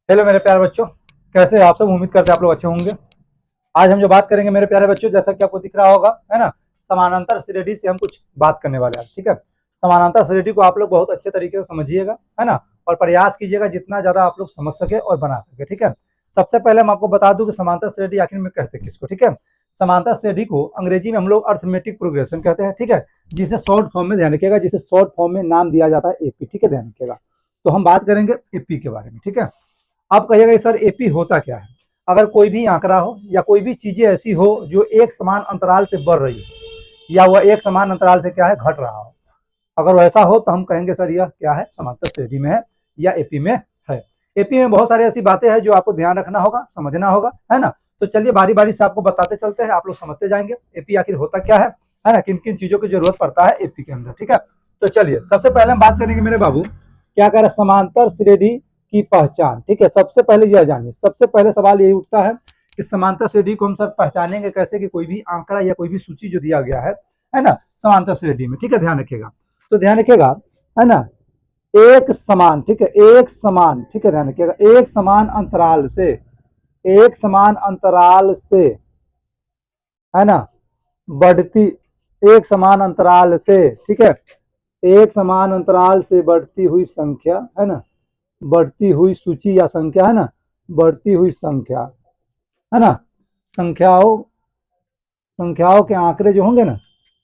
Hello मेरे प्यारे बच्चों, कैसे हैं आप सब। उम्मीद करते हैं आप लोग अच्छे होंगे। आज हम जो बात करेंगे मेरे प्यारे बच्चों, जैसा कि आपको दिख रहा होगा, है ना, समानांतर श्रेणी से हम कुछ बात करने वाले हैं। ठीक है, समानांतर श्रेणी को आप लोग बहुत अच्छे तरीके से समझिएगा, है ना, और प्रयास कीजिएगा जितना ज्यादा आप लोग समझ सके और बना सके। ठीक है, सबसे पहले हम आपको बता दूं कि समांतर श्रेणी आखिर में कहते हैं किसको। ठीक है, समांतर श्रेणी को अंग्रेजी में हम लोग अर्थमेटिक प्रोग्रेशन कहते हैं। ठीक है, जिसे शॉर्ट फॉर्म में ध्यान रखिएगा, जिसे शॉर्ट फॉर्म में नाम दिया जाता है एपी। ठीक है, ध्यान रखिएगा। तो हम बात करेंगे एपी के बारे में। ठीक है, आप कहिएगा सर एपी होता क्या है। अगर कोई भी आंकड़ा हो या कोई भी चीजें ऐसी हो जो एक समान अंतराल से बढ़ रही हो या वह एक समान अंतराल से क्या है घट रहा हो, अगर वैसा हो तो हम कहेंगे सर यह क्या है, समांतर श्रेणी में है या एपी में है। एपी में बहुत सारी ऐसी बातें हैं जो आपको ध्यान रखना होगा, समझना होगा, है ना। तो चलिए बारी बारी से आपको बताते चलते हैं, आप लोग समझते जाएंगे एपी आखिर होता क्या है ना, किन किन चीजों की जरूरत पड़ता है एपी के अंदर। ठीक है, तो चलिए सबसे पहले हम बात करेंगे मेरे बाबू, क्या कह रहे हैं, समांतर श्रेणी की पहचान। ठीक है, सबसे पहले यह जानिए, सबसे पहले सवाल यही उठता है कि समांतर श्रेणी को हम सब पहचानेंगे कैसे, कि कोई भी आंकड़ा या कोई भी सूची जो दिया गया है ना, समांतर श्रेणी में। ठीक है, ध्यान रखिएगा। तो ध्यान रखिएगा, है ना, एक समान, ठीक है, एक समान, ठीक है, ध्यान रखिएगा, एक समान अंतराल से, एक समान अंतराल से, है ना, बढ़ती, एक समान अंतराल से, ठीक है, एक समान अंतराल से बढ़ती हुई संख्या, है ना, बढ़ती हुई सूची या संख्या, है ना, बढ़ती हुई संख्या, है ना, संख्याओं, संख्याओं के आंकड़े जो होंगे ना,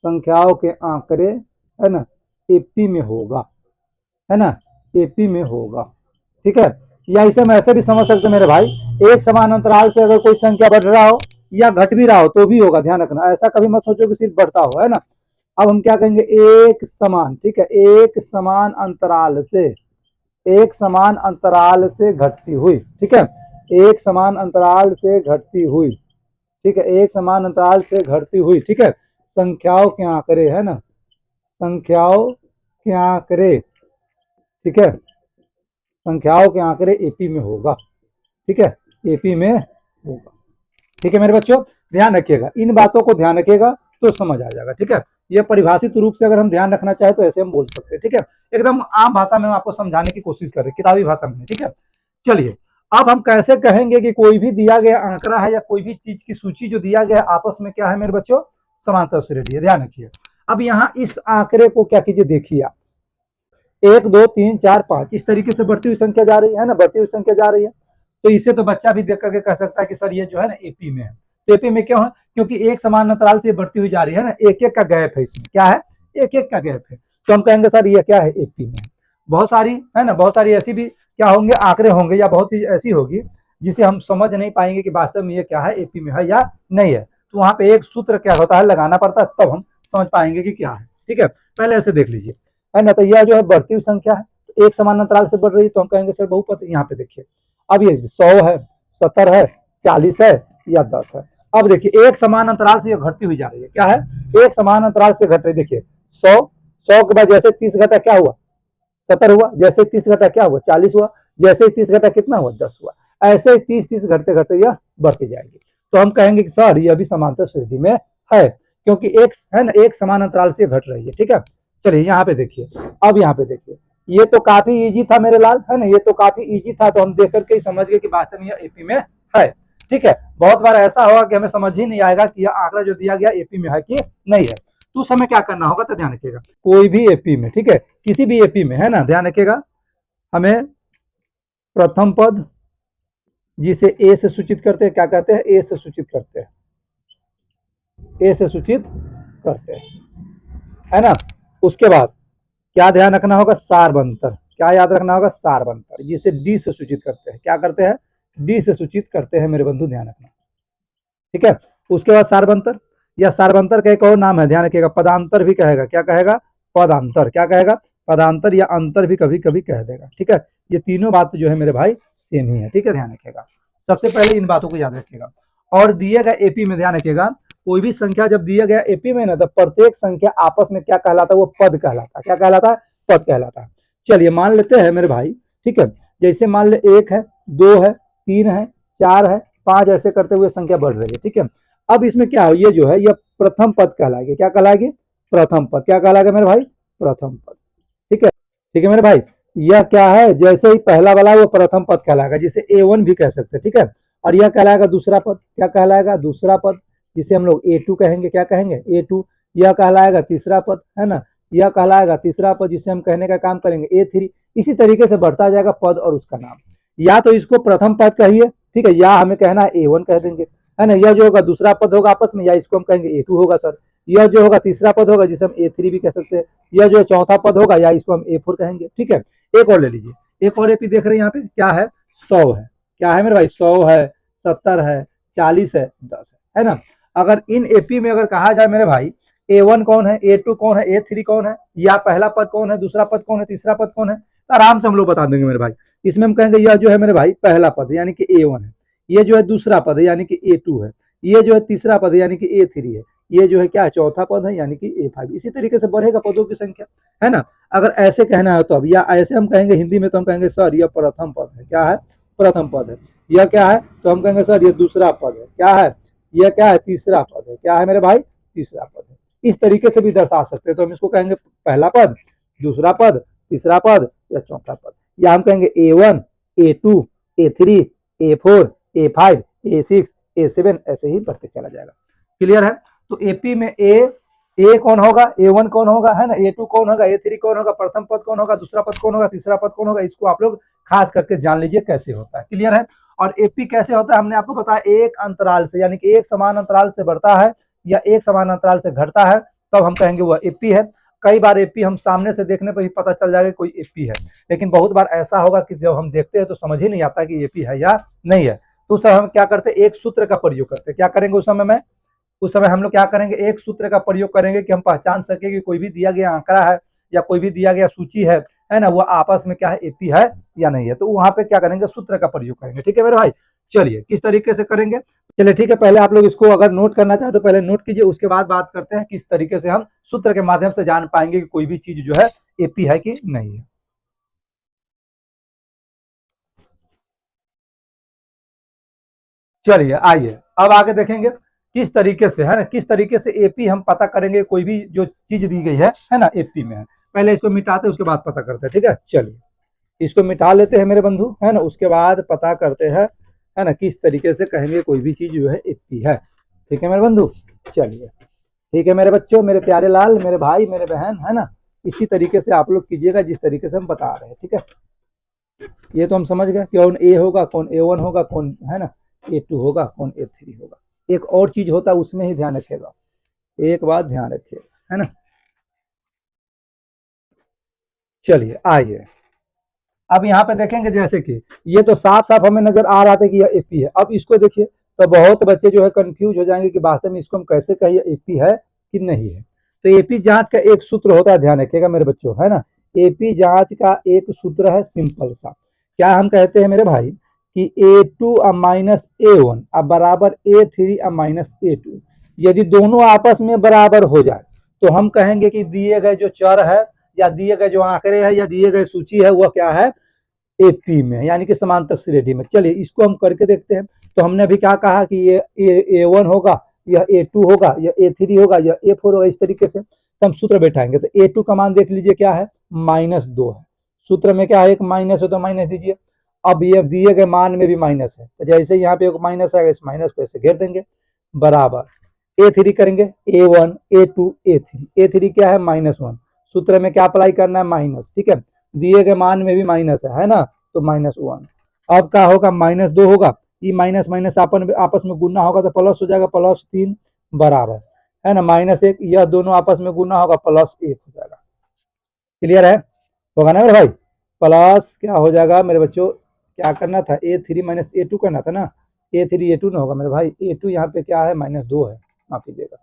संख्याओं के आंकड़े, है ना, एपी में होगा, है ना, एपी में होगा। ठीक है, या इसे हम ऐसे भी समझ सकते हैं मेरे भाई, एक समान अंतराल से अगर कोई संख्या बढ़ रहा हो या घट भी रहा हो तो भी होगा। ध्यान रखना, ऐसा कभी मत सोचो कि सिर्फ बढ़ता हो, है ना। अब हम क्या कहेंगे, एक समान, ठीक है, एक समान अंतराल से, एक समान अंतराल से घटती हुई, ठीक है, एक समान अंतराल से घटती हुई, ठीक है, एक समान अंतराल से घटती हुई, ठीक है, संख्याओं के आंकड़े, है ना, संख्याओं के आंकड़े, ठीक है, संख्याओं के आंकड़े एपी में होगा। ठीक है, एपी में होगा। ठीक है मेरे बच्चों, ध्यान रखिएगा, इन बातों को ध्यान रखिएगा तो समझ आ जाएगा। ठीक है, ये परिभाषित रूप से अगर हम ध्यान रखना चाहे तो ऐसे हम बोल सकते हैं। ठीक है, एकदम आम भाषा में हम आपको समझाने की कोशिश कर रहे हैं, किताबी भाषा में। ठीक है, चलिए अब हम कैसे कहेंगे कि कोई भी दिया गया आंकड़ा है या कोई भी चीज की सूची जो दिया गया आपस में क्या है मेरे बच्चों, समांतर श्रेणी है। ध्यान रखिए, अब यहाँ इस आंकड़े को क्या कीजिए, देखिए आप, 1 2 3 4 5 इस तरीके से बढ़ती हुई संख्या जा रही है ना, बढ़ती हुई संख्या जा रही है। तो इसे तो बच्चा भी देख करके कह सकता है कि सर ये जो है ना एपी में है। तो एपी में क्यों है, क्योंकि एक समान अंतराल से बढ़ती हुई जा रही है ना, एक एक का गैप है इसमें, क्या है, एक एक का गैप है। तो हम कहेंगे सर ये क्या है, एपी में है। बहुत सारी, है ना, बहुत सारी ऐसी भी क्या होंगे, आंकड़े होंगे या बहुत चीज ऐसी होगी जिसे हम समझ नहीं पाएंगे कि वास्तव में ये क्या है, एपी में है या नहीं है। तो वहां पे एक सूत्र क्या होता है, लगाना पड़ता है, तब हम समझ पाएंगे कि क्या है। ठीक है, पहले ऐसे देख लीजिए, है ना, तो यह जो है बढ़ती हुई संख्या है, तो एक समान अंतराल से बढ़ रही है, तो हम कहेंगे सर बहुपद। यहाँ पे देखिए, अब ये 100 है, 70 है, 40 है या 10 है। अब देखिए एक समान अंतराल से ये घटती हुई जा रही है, क्या है, एक समान अंतराल से घट रही है। देखिए 100, 100 के बाद जैसे 30 घटा क्या हुआ, 70 हुआ, जैसे 30 घटा क्या हुआ, 40 हुआ, जैसे 30 घटा कितना हुआ, 10 हुआ। ऐसे ही 30 घटते घटते यह बढ़ती जाएगी। तो हम कहेंगे कि सर यह भी समांतर श्रेणी में है, क्योंकि एक, है ना, एक समान अंतराल से घट रही है। ठीक है, चलिए यहाँ पे देखिए, अब यहाँ पे देखिए, ये तो काफी इजी था मेरे लाल, है ना, ये तो काफी इजी था, तो हम देख करके ही समझ गए कि वास्तव में यह एपी में है। ठीक है, बहुत बार ऐसा होगा कि हमें समझ ही नहीं आएगा कि यह आंकड़ा जो दिया गया एपी में है कि नहीं है। तो उस समय क्या करना होगा, तो ध्यान रखिएगा, कोई भी एपी में, ठीक है, किसी भी एपी में, है ना, ध्यान रखिएगा, हमें प्रथम पद जिसे ए से सूचित करते हैं, क्या कहते हैं, ए से सूचित करते हैं, ए से सूचित करते हैं, है ना। उसके बाद क्या ध्यान रखना होगा, सारबंतर, क्या याद रखना होगा, सारबंतर, जिसे डी से सूचित करते हैं, क्या करते हैं, डी से सूचित करते हैं मेरे बंधु, ध्यान रखना। ठीक है, उसके बाद सारबंतर, या सारबंतर का एक और नाम है, ध्यान रखिएगा, पदांतर भी कहेगा, क्या कहेगा, पदांतर, क्या कहेगा, पदांतर या अंतर भी कभी कभी कह देगा। ठीक है, ये तीनों बात जो है मेरे भाई सेम ही है। ठीक है, ध्यान रखिएगा, सबसे पहले इन बातों को याद रखिएगा। और दिए गए एपी में ध्यान रखिएगा, कोई भी संख्या जब दिया गया एपी में ना, तो प्रत्येक संख्या आपस में क्या कहलाता है, वो पद कहलाता है, क्या कहलाता है, पद कहलाता है। चलिए मान लेते हैं मेरे भाई, ठीक है, जैसे मान ले 1 है, 2 है, 3 है, 4 है, 5, ऐसे करते हुए संख्या बढ़ रही है। ठीक है, अब इसमें क्या हो, ये जो है ये प्रथम पद कहलाएगी, क्या कहलाएगी, प्रथम पद, क्या कहलाएगा मेरे भाई, प्रथम पद। ठीक है, ठीक है मेरे भाई, यह क्या है, जैसे ही पहला वाला वो प्रथम पद कहलाएगा, जिसे A1 भी कह सकते हैं, ठीक है। और यह कहलाएगा दूसरा पद, क्या कहलाएगा, दूसरा पद, जिसे हम लोग A2 कहेंगे, क्या कहेंगे, A2। यह कहलाएगा तीसरा पद, है ना, यह कहलाएगा तीसरा पद, जिसे हम कहने का काम करेंगे A3। इसी तरीके से बढ़ता जाएगा पद और उसका नाम। या तो इसको प्रथम पद कहिए, ठीक है, या हमें कहना है A1 कह देंगे, है ना। यह जो होगा दूसरा पद होगा आपस में, या इसको हम कहेंगे A2 होगा सर। यह जो होगा तीसरा पद होगा, जिसे हम A3 भी कह सकते हैं। यह जो चौथा पद होगा, या इसको हम A4 कहेंगे, ठीक है। एक और ले लीजिए, एक और एपी देख रहे हैं यहाँ पे, क्या है, 100 है, क्या है मेरे भाई, 100 है, 70 है, 40 है, 10 है ना। अगर इन एपी में अगर कहा जाए मेरे भाई A1 कौन है, A2 कौन है, A3 कौन है, या पहला पद कौन है, दूसरा पद कौन है, तीसरा पद कौन है, तो आराम से हम लोग बता देंगे मेरे भाई। इसमें हम कहेंगे यह जो है मेरे भाई पहला पद है, यानी कि A1 है। ये जो है दूसरा पद है, यानी कि A2 है। ये जो है तीसरा पद है, यानी कि A3 है। ये जो है क्या, चौथा पद है, यानी कि A5। इसी तरीके से बढ़ेगा पदों की संख्या, है ना। अगर ऐसे कहना है तो अब, या ऐसे हम कहेंगे हिंदी में, तो हम कहेंगे सर यह प्रथम पद है, क्या है, प्रथम पद है। यह क्या है, तो हम कहेंगे सर यह दूसरा पद है, क्या है, यह क्या है, तीसरा पद है, क्या है मेरे भाई, तीसरा पद है। इस तरीके से भी दर्शा सकते हैं। तो हम इसको कहेंगे पहला पद, दूसरा पद, तीसरा पद, या चौथा पद। या हम कहेंगे A1, A2, A3, A4, A5, A6, A7, ऐसे ही बढ़ते चला जाएगा। क्लियर है। तो एपी में ए कौन होगा, A1 कौन होगा, है ना, A2 कौन होगा, A3 कौन होगा, प्रथम पद कौन होगा, दूसरा पद कौन होगा, तीसरा पद कौन होगा, इसको आप लोग खास करके जान लीजिए कैसे होता है। क्लियर है। और एपी कैसे होता है, हमने आपको बताया, एक अंतराल से, यानी कि एक समान अंतराल से बढ़ता है या एक समान अंतराल से घटता है, तब हम कहेंगे वह एपी है। कई बार एपी हम सामने से देखने पर ही पता चल जाएगा कोई एपी है, लेकिन बहुत बार ऐसा होगा कि जब हम देखते हैं तो समझ ही नहीं आता कि एपी है या नहीं है। तो उस समय हम क्या करते हैं, एक सूत्र का प्रयोग करते हैं। क्या करेंगे उस समय हम लोग क्या करेंगे, एक सूत्र का प्रयोग करेंगे कि हम पहचान सके कि कोई भी दिया गया आंकड़ा है या कोई भी दिया गया सूची है ना, वो आपस में क्या है, एपी है या नहीं है। तो वहां पे क्या करेंगे, सूत्र का प्रयोग करेंगे। ठीक है मेरे भाई, चलिए किस तरीके से करेंगे, चलिए ठीक है। पहले आप लोग इसको अगर नोट करना चाहे तो पहले नोट कीजिए, उसके बाद बात करते हैं किस तरीके से हम सूत्र के माध्यम से जान पाएंगे कि कोई भी चीज जो है एपी है कि नहीं है। चलिए आइए अब आगे देखेंगे किस तरीके से, है ना, किस तरीके से एपी हम पता करेंगे, कोई भी जो चीज दी गई है ना, एपी में है। पहले इसको मिटाते हैं, उसके बाद पता करते हैं, ठीक है। चलिए इसको मिटा लेते हैं मेरे बंधु, है ना, उसके बाद पता करते हैं, है ना, किस तरीके से कहेंगे कोई भी चीज जो है एपी है। ठीक है मेरे बंधु, चलिए ठीक है मेरे बच्चों, मेरे प्यारे लाल, मेरे भाई, मेरे बहन, है ना, इसी तरीके से आप लोग कीजिएगा जिस तरीके से हम बता रहे हैं। ठीक है, ये तो हम समझ गए कौन ए होगा, कौन A1 होगा, कौन, है ना, A2 होगा, कौन A3 होगा। एक और चीज होता है, उसमें ही ध्यान रखिएगा, एक बात ध्यान रखिएगा, है ना। चलिए आइए अब यहाँ पे देखेंगे, जैसे कि ये तो साफ साफ हमें नजर आ रहा था कि यह एपी है। अब इसको देखिए तो बहुत बच्चे जो है कंफ्यूज हो जाएंगे कि वास्तव में इसको हम कैसे कहिए एपी है कि नहीं है। तो एपी जांच का एक सूत्र होता है, ध्यान रखिएगा मेरे बच्चों, है ना। एपी जांच का एक सूत्र है सिंपल सा, क्या हम कहते हैं मेरे भाई कि A2 माइनस A1 अब बराबर A3 माइनस A2। यदि दोनों आपस में बराबर हो जाए तो हम कहेंगे कि दिए गए जो चर है या दिए गए जो आंकड़े हैं या दिए गए सूची है वह क्या है, एपी में, यानी कि समांतर श्रेणी में। चलिए इसको हम करके देखते हैं। तो हमने अभी क्या कहा कि ये A1 होगा, यह A2 होगा, यह A3 होगा, यह A4 होगा, इस तरीके से। तो हम सूत्र बैठाएंगे। तो A2 का मान देख लीजिए क्या है, -2 है। सूत्र में क्या है, एक माइनस है तो माइनस दीजिए। अब ये दिए गए मान में भी माइनस है, तो जैसे यहाँ पे एक माइनस आएगा, इस माइनस को ऐसे घेर देंगे, बराबर A3 करेंगे, A1 A2 A3। A3 क्या है, -1। सूत्र में क्या अप्लाई करना है, माइनस, ठीक है। दिए गए मान में भी माइनस है ना, तो -1। अब क्या होगा, -2 होगा, ये माइनस माइनस आपस में गुना होगा तो प्लस हो जाएगा, +3 बराबर, है ना, -1। यह दोनों आपस में गुना होगा, +1 हो जाएगा। क्लियर है, होगा ना मेरे भाई। प्लस क्या हो जाएगा मेरे बच्चों, क्या करना था, A3 माइनस A2 करना था ना। A3 A2 ना होगा मेरे भाई, A2 यहाँ पे क्या है, -2 है, माफ कीजिएगा,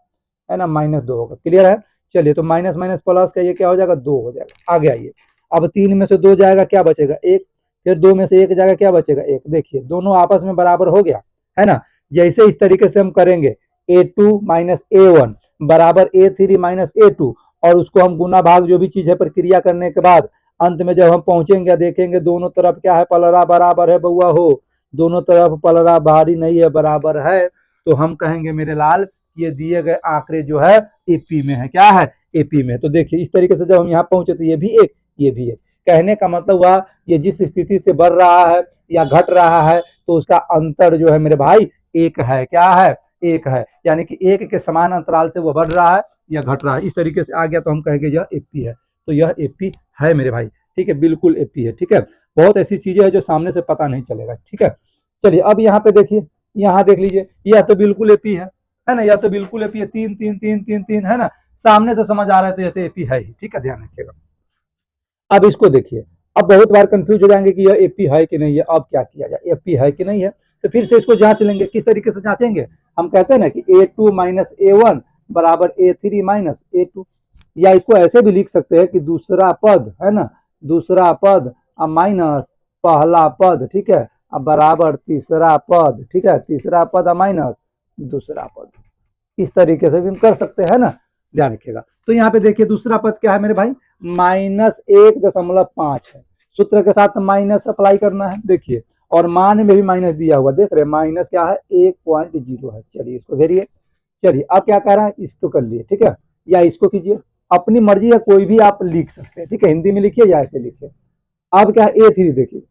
है ना, -2 होगा। क्लियर है। चलिए तो माइनस माइनस प्लस का ये क्या हो जाएगा, 2 हो जाएगा। आगे आइए, अब 3 में से 2 जाएगा, क्या बचेगा, 1। फिर 2 में से 1 जाएगा, क्या बचेगा, 1। देखिए दोनों आपस में बराबर हो गया, है ना। जैसे इस तरीके से हम करेंगे, A2 माइनस A1 बराबर A3 माइनस A2, और उसको हम गुना भाग जो भी चीज है प्रक्रिया करने के बाद अंत में जब हम पहुंचेंगे देखेंगे दोनों तरफ क्या है, पलरा बराबर है बउआ हो, दोनों तरफ पलरा भारी नहीं है, बराबर है। तो हम कहेंगे मेरे लाल ये दिए गए आंकड़े जो है एपी में है, क्या है, एपी में। तो देखिए इस तरीके से जब हम यहाँ पहुंचे तो ये भी एक, ये भी एक। कहने का मतलब हुआ ये जिस स्थिति से बढ़ रहा है या घट रहा है तो उसका अंतर जो है मेरे भाई एक है। क्या है? एक है, यानी कि एक के समान अंतराल से वो बढ़ रहा है या घट रहा है। इस तरीके से आ गया तो हम कहेंगे यह एपी है। तो यह एपी है मेरे भाई, ठीक है, बिल्कुल एपी है। ठीक है, बहुत ऐसी चीजें हैं जो सामने से पता नहीं चलेगा। ठीक है, चलिए अब यहाँ पे देखिए, यहाँ देख लीजिए, यह तो बिल्कुल एपी है ना, यह तो बिल्कुल एपी है, 3 3 3 3 3 है ना, सामने से समझ आ रहा है तो यह तो एपी है ही। ठीक है, ध्यान रखिएगा। अब इसको देखिए, अब बहुत बार कंफ्यूज हो जाएंगे कि यह एपी है कि नहीं है। अब क्या किया जाए, एपी है कि नहीं है, तो फिर से इसको जांच लेंगे। किस तरीके से जांचेंगे? हम कहते हैं ना कि A2 माइनस A1 बराबर A3 माइनस A2, या इसको ऐसे भी लिख सकते हैं कि दूसरा पद है ना, दूसरा पद माइनस पहला पद, ठीक है, अब बराबर तीसरा पद, ठीक है, तीसरा पद माइनस दूसरा पद। इस तरीके से भी हम कर सकते हैं ना, ध्यान रखिएगा। तो यहाँ पे देखिए दूसरा पद क्या है मेरे भाई, -1.5 है। सूत्र के साथ माइनस अप्लाई करना है, देखिए, और मान में भी माइनस दिया हुआ, देख रहे हैं, माइनस क्या है, 1.0 है। चलिए इसको घेरिए। चलिए अब क्या कह रहा है, इसको कर लिए, ठीक है, या इसको कीजिए, अपनी मर्जी है, कोई भी आप लिख सकते हैं। ठीक है, हिंदी में लिखिए या ऐसे लिखिए। अब क्या है, A3 देखिए,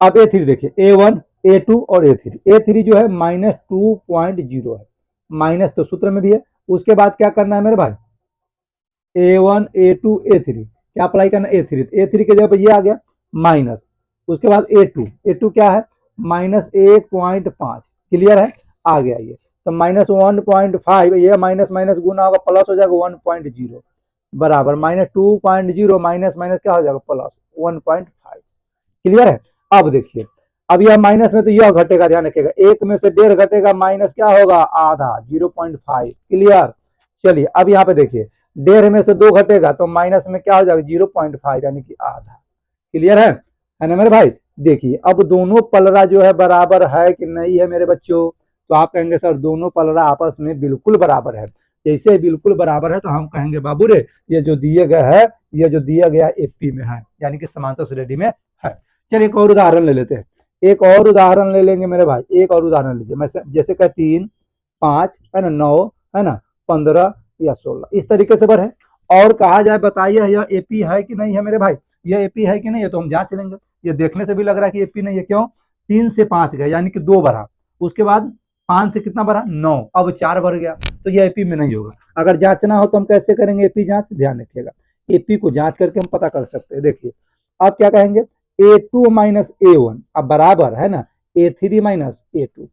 अब A3 देखिए, A1 A2 और A3 जो है -2.0 है, माइनस तो सूत्र में भी है। उसके बाद क्या करना है मेरे भाई, A1 A2 A3 क्या अप्लाई करना है, A3 के जगह पर ये आ गया माइनस, उसके बाद A2 क्या है, -1.5, क्लियर है, आ गया ये, तो -1.5, ये माइनस माइनस गुना होगा प्लस हो जाएगा 1.0 बराबर -2.0 माइनस माइनस क्या हो जाएगा प्लस 1.5, क्लियर है। अब देखिए, अब यह माइनस में तो यह घटेगा, ध्यान रखिएगा, एक में से 1.5 घटेगा, माइनस क्या होगा, आधा, 0.5, क्लियर। चलिए अब यहाँ पे देखिए, 1.5 में से 2 घटेगा तो माइनस में क्या हो जाएगा, 0.5, यानी कि आधा, क्लियर है ना मेरे भाई। देखिए अब दोनों पलरा जो है बराबर है कि नहीं है मेरे बच्चों, तो आप कहेंगे सर दोनों पलरा आपस में बिल्कुल बराबर है। जैसे बिल्कुल बराबर है तो हम कहेंगे बाबू रे ये जो दिए गए है, ये जो दिया गया एपी में है, यानी कि समांतर श्रेणी में है। चलिए एक और उदाहरण ले लेते हैं, एक और उदाहरण ले लेंगे मेरे भाई, एक और उदाहरण लीजिए। मैं जैसे कह 3 5 है ना, 9 है ना, 15 या 16, इस तरीके से बढ़े और कहा जाए बताइए यह एपी है कि नहीं है मेरे भाई, यह एपी है कि नहीं है, तो हम जांच लेंगे। ये देखने से भी लग रहा है कि एपी नहीं है, क्यों, 3 से 5 गए यानी कि 2 बढ़ा, उसके बाद 5 से कितना बढ़ा, 9, अब 4 बढ़ गया, तो यह एपी में नहीं होगा। अगर जांचना हो तो हम कैसे करेंगे एपी जांच, ध्यान रखिएगा, एपी को जांच करके हम पता कर सकते हैं। देखिए आप क्या कहेंगे, A2 माइनस A1 अब बराबर है ना A3 माइनस A2।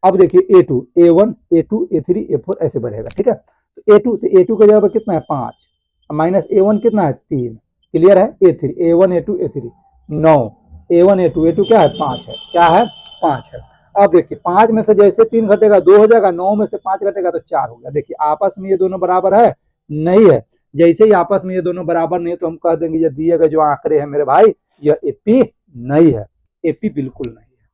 अब देखिए A2 A1 A2 A3 A4 ऐसे बढ़ेगा, ठीक है। तो A2 के जगह पर कितना है 5, माइनस A1 कितना है 3, क्लियर है। A3 A1 A2 A3 9, A1 A2 क्या है 5 है, क्या है 5 है। अब देखिए 5 में से जैसे 3 घटेगा 2 हो जाएगा, 9 में से 5 घटेगा तो 4 हो गया। देखिए आपस में ये दोनों बराबर है, नहीं है। जैसे ही आपस में ये दोनों बराबर नहीं है तो हम कह देंगे ये दिए गए जो आंकड़े हैं मेरे भाई यह एपी नहीं है, एपी बिल्कुल नहीं है।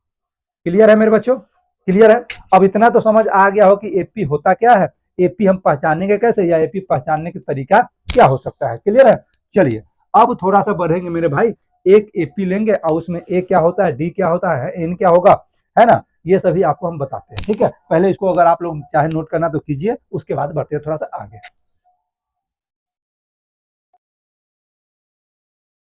क्लियर है मेरे बच्चों, क्लियर है। अब इतना तो समझ आ गया हो कि एपी होता क्या है, एपी हम पहचानेंगे कैसे, या एपी पहचानने का तरीका क्या हो सकता है, क्लियर है। चलिए अब थोड़ा सा बढ़ेंगे मेरे भाई, एक एपी लेंगे और उसमें ए क्या होता है, डी क्या होता है, एन क्या होगा, है ना, ये सभी आपको हम बताते हैं, ठीक है। पहले इसको अगर आप लोग चाहे नोट करना तो कीजिए, उसके बाद बढ़ते हैं थोड़ा सा आगे।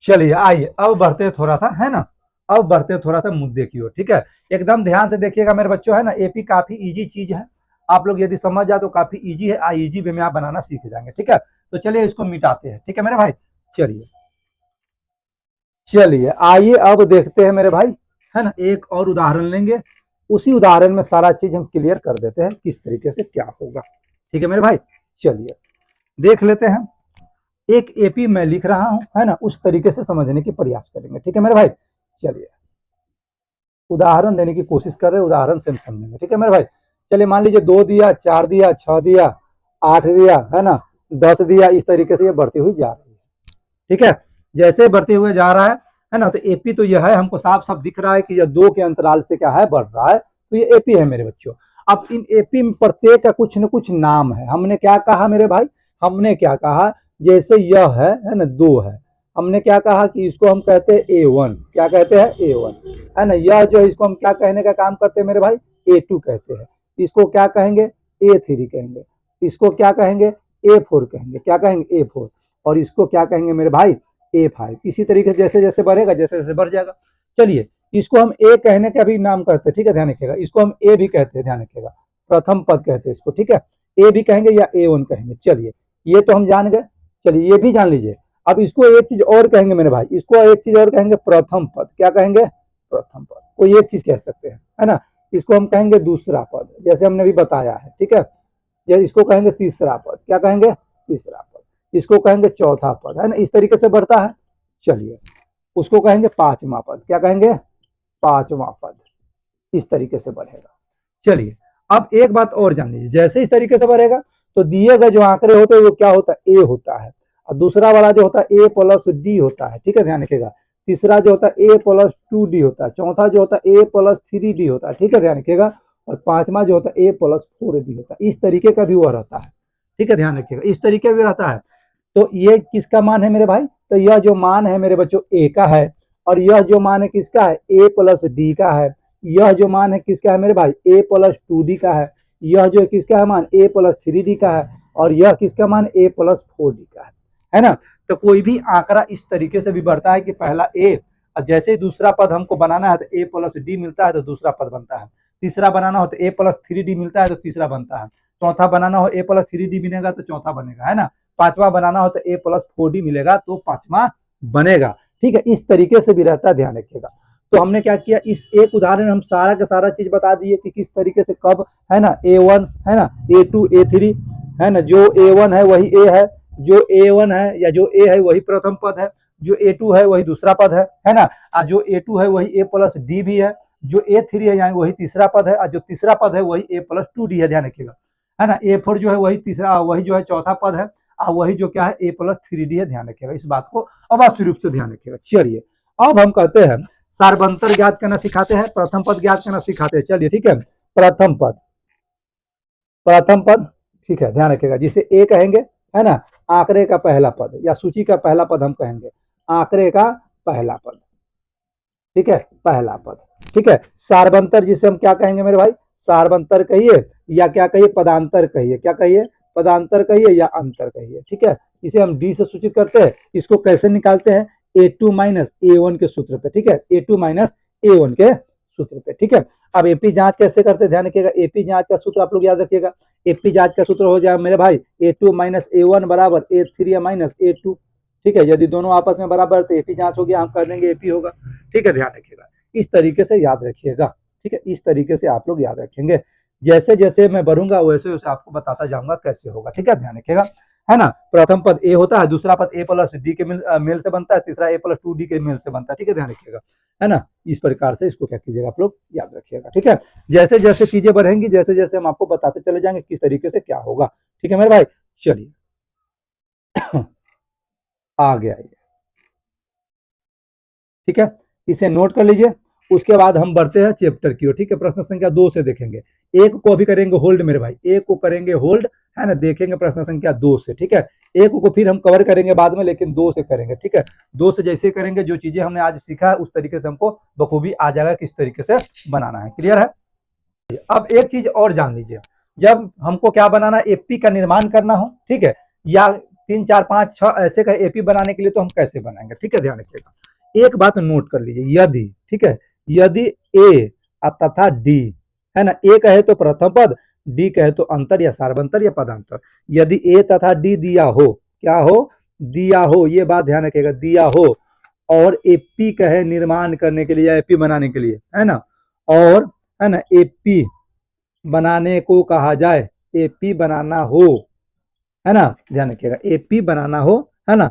चलिए आइए अब बढ़ते हैं थोड़ा सा, है ना, अब बढ़ते हैं थोड़ा सा मुद्दे की ओर, ठीक है। एकदम ध्यान से देखिएगा मेरे बच्चों, है ना, एपी काफी इजी चीज है, आप लोग यदि समझ जाए तो काफी इजी है, इजी वे में आप बनाना सीख जाएंगे, ठीक है। तो चलिए इसको मिटाते हैं, ठीक है मेरे भाई। चलिए चलिए आइए अब देखते हैं मेरे भाई, है ना, एक और उदाहरण लेंगे, उसी उदाहरण में सारा चीज हम क्लियर कर देते हैं किस तरीके से क्या होगा, ठीक है मेरे भाई। चलिए देख लेते हैं, एक एपी मैं लिख रहा हूं, है ना, उस तरीके से समझने की प्रयास करेंगे, ठीक है मेरे भाई। चलिए उदाहरण देने की कोशिश कर रहे हैं, उदाहरण से हम समझेंगे, ठीक है मेरे भाई। चलिए मान लीजिए 2 दिया, 4 दिया, 6 दिया, 8 दिया, है ना, 10 दिया, इस तरीके से ये बढ़ती हुई जा रही है, ठीक है। जैसे बढ़ते हुए जा रहा है ना, तो एपी तो यह है, हमको साफ साफ दिख रहा है कि यह 2 के अंतराल से क्या है, बढ़ रहा है, तो ये एपी है मेरे बच्चों। अब इन एपी में प्रत्येक का कुछ न कुछ नाम है। हमने क्या कहा मेरे भाई, हमने क्या कहा, जैसे यह है ना 2 है, हमने क्या कहा कि इसको हम कहते हैं A1, क्या कहते हैं A1, है ना। यह जो इसको हम क्या कहने का काम करते हैं मेरे भाई, A2 कहते हैं। इसको क्या कहेंगे, A3 कहेंगे। इसको क्या कहेंगे, A4 कहेंगे, क्या कहेंगे A4। और इसको क्या कहेंगे मेरे भाई, A5। इसी तरीके से जैसे जैसे बढ़ेगा जैसे जैसे बढ़ जाएगा। चलिए इसको हम ए कहने का भी नाम करते हैं, ठीक है, ध्यान रखिएगा। इसको हम ए भी कहते हैं, ध्यान रखिएगा, प्रथम पद कहते हैं इसको, ठीक है। ए भी कहेंगे या A1 कहेंगे। चलिए ये तो हम जान गए। चलिए ये भी जान लीजिए। अब इसको एक चीज और कहेंगे मेरे भाई, इसको एक चीज और कहेंगे, प्रथम पद। क्या कहेंगे? प्रथम पद। कोई एक चीज कह सकते हैं, है ना। इसको हम कहेंगे दूसरा पद, जैसे हमने भी बताया है, ठीक है। या इसको कहेंगे तीसरा पद। क्या कहेंगे? तीसरा पद। इसको कहेंगे चौथा पद, है ना। इस तरीके से बढ़ता है। चलिए उसको कहेंगे पांचवा पद। क्या कहेंगे? पांचवा पद। इस तरीके से बढ़ेगा। चलिए अब एक बात और जान लीजिए, जैसे इस तरीके से बढ़ेगा तो दिए गए जो आंकड़े होते हैं वो क्या होता है? ए होता है। और दूसरा वाला जो होता है A+D होता है, ठीक है, ध्यान रखिएगा। तीसरा जो होता है A+2D होता है। चौथा जो होता है A+3D होता है, ठीक है, ध्यान रखिएगा। और पांचवा जो होता है A+4D होता है। इस तरीके का भी वो रहता है, ठीक है, ध्यान रखिएगा। इस तरीके भी रहता है। तो ये किसका मान है मेरे भाई? तो यह जो मान है मेरे बच्चों ए का है, और यह जो मान है किसका है? A+D का है। यह जो मान है किसका है मेरे भाई? A+2D का है। यह जो किसका है मान? A+3D का है। और यह किसका मान? A+4D का है ना। तो कोई भी आंकड़ा इस तरीके से भी बढ़ता है कि पहला ए, और जैसे ही दूसरा पद हमको बनाना है तो A+D मिलता है तो दूसरा पद बनता है। तीसरा बनाना हो तो A+3D मिलता है तो तीसरा बनता है। चौथा बनाना हो A+3D मिलेगा तो चौथा बनेगा, है ना। पांचवा बनाना हो तो A+4D मिलेगा तो पांचवा बनेगा, ठीक है। इस तरीके से भी रहता है, ध्यान रखिएगा। तो हमने क्या किया, इस एक उदाहरण हम सारा का सारा चीज बता दिए कि किस तरीके से कब, है ना, A1, है ना, A2, A3, है ना। जो A1 है वही A है, जो A1 है या जो A है वही प्रथम पद है, जो A2 है वही दूसरा पद है ना। और जो A2 है वही A+D भी है, जो A3 है यानी वही तीसरा पद है, और जो तीसरा पद है वही A+2D है, ध्यान रखिएगा, है ना। A4 जो है वही तीसरा, वही जो है चौथा पद है, और वही जो क्या है A+3D है, ध्यान रखिएगा। इस बात को अवश्य रूप से ध्यान रखिएगा। चलिए अब हम कहते हैं सार्वंतर ज्ञात करना सिखाते हैं, प्रथम पद ज्ञात करना सिखाते हैं। चलिए ठीक है, प्रथम पद, प्रथम पद, ठीक है, ध्यान रखिएगा। जिसे ए कहेंगे, है ना, आंकड़े का पहला पद या सूची का पहला पद हम कहेंगे, आंकड़े का पहला पद, ठीक है, पहला पद, ठीक है। सार्वंतर जिसे हम क्या कहेंगे मेरे भाई? सार्वंतर कहिए या क्या कहिए? पदांतर कहिए। क्या कहिए? पदांतर कहिए या अंतर कहिए, ठीक है। इसे हम डी से सूचित करते हैं। इसको कैसे निकालते हैं? A2 माइनस A1 के सूत्र पे, ठीक है, A2 माइनस A1 के सूत्र पे, ठीक है। अब एपी जांच कैसे करते हैं? ध्यान रखिएगा। एपी जांच का सूत्र आप लोग याद रखिएगा। एपी जांच का सूत्र हो जाएगा मेरे भाई A2 माइनस A1 बराबर A3 माइनस A2, ठीक है। यदि दोनों आपस में बराबर तो एपी जांच हो गया, हम कह देंगे एपी होगा, ठीक है, ध्यान रखिएगा। इस तरीके से याद रखिएगा, ठीक है, इस तरीके से आप लोग याद रखेंगे। जैसे जैसे मैं बढ़ूंगा वैसे वैसे आपको बताता जाऊंगा कैसे होगा, ठीक है, ध्यान रखिएगा, है ना। प्रथम पद ए होता है, दूसरा पद A+D के मेल से बनता है, तीसरा A+2D के मेल से बनता है, ठीक है, ध्यान रखिएगा, है ना। इस प्रकार से इसको क्या कीजिएगा आप लोग याद रखिएगा, ठीक है। जैसे जैसे चीजें बढ़ेंगी, जैसे जैसे हम आपको बताते चले जाएंगे किस तरीके से क्या होगा, ठीक है मेरे भाई। चलिए आ गया ये, ठीक है, इसे नोट कर लीजिए। उसके बाद हम बढ़ते हैं चैप्टर की ओर, ठीक है। प्रश्न संख्या 2 से देखेंगे। एक को अभी करेंगे होल्ड मेरे भाई, एक को करेंगे होल्ड, है ना, देखेंगे प्रश्न संख्या 2 से, ठीक है। एक को फिर हम कवर करेंगे बाद में, लेकिन 2 से करेंगे, ठीक है। 2 से जैसे करेंगे, जो चीजें हमने आज सीखा है उस तरीके से हमको बखूबी आ जाएगा किस तरीके से बनाना है, क्लियर है। अब एक चीज और जान लीजिए, जब हमको क्या बनाना है, एपी का निर्माण करना हो, ठीक है, या 3 4 5 6 ऐसे का एपी बनाने के लिए, तो हम कैसे बनाएंगे, ठीक है, ध्यान रखिएगा। एक बात नोट कर लीजिए, यदि, ठीक है, यदि ए तथा डी, है ना, ए कहे तो प्रथम पद, डी कहे तो अंतर या सार्वंतर या पदांतर। यदि ए तथा डी दिया हो, क्या हो? दिया हो, ये बात ध्यान रखिएगा, दिया हो, और एपी कहे निर्माण करने के लिए या एपी बनाने के लिए, है ना, और, है ना, एपी बनाने को कहा जाए, एपी बनाना हो, है ना, ध्यान रखिएगा, एपी बनाना हो, है ना,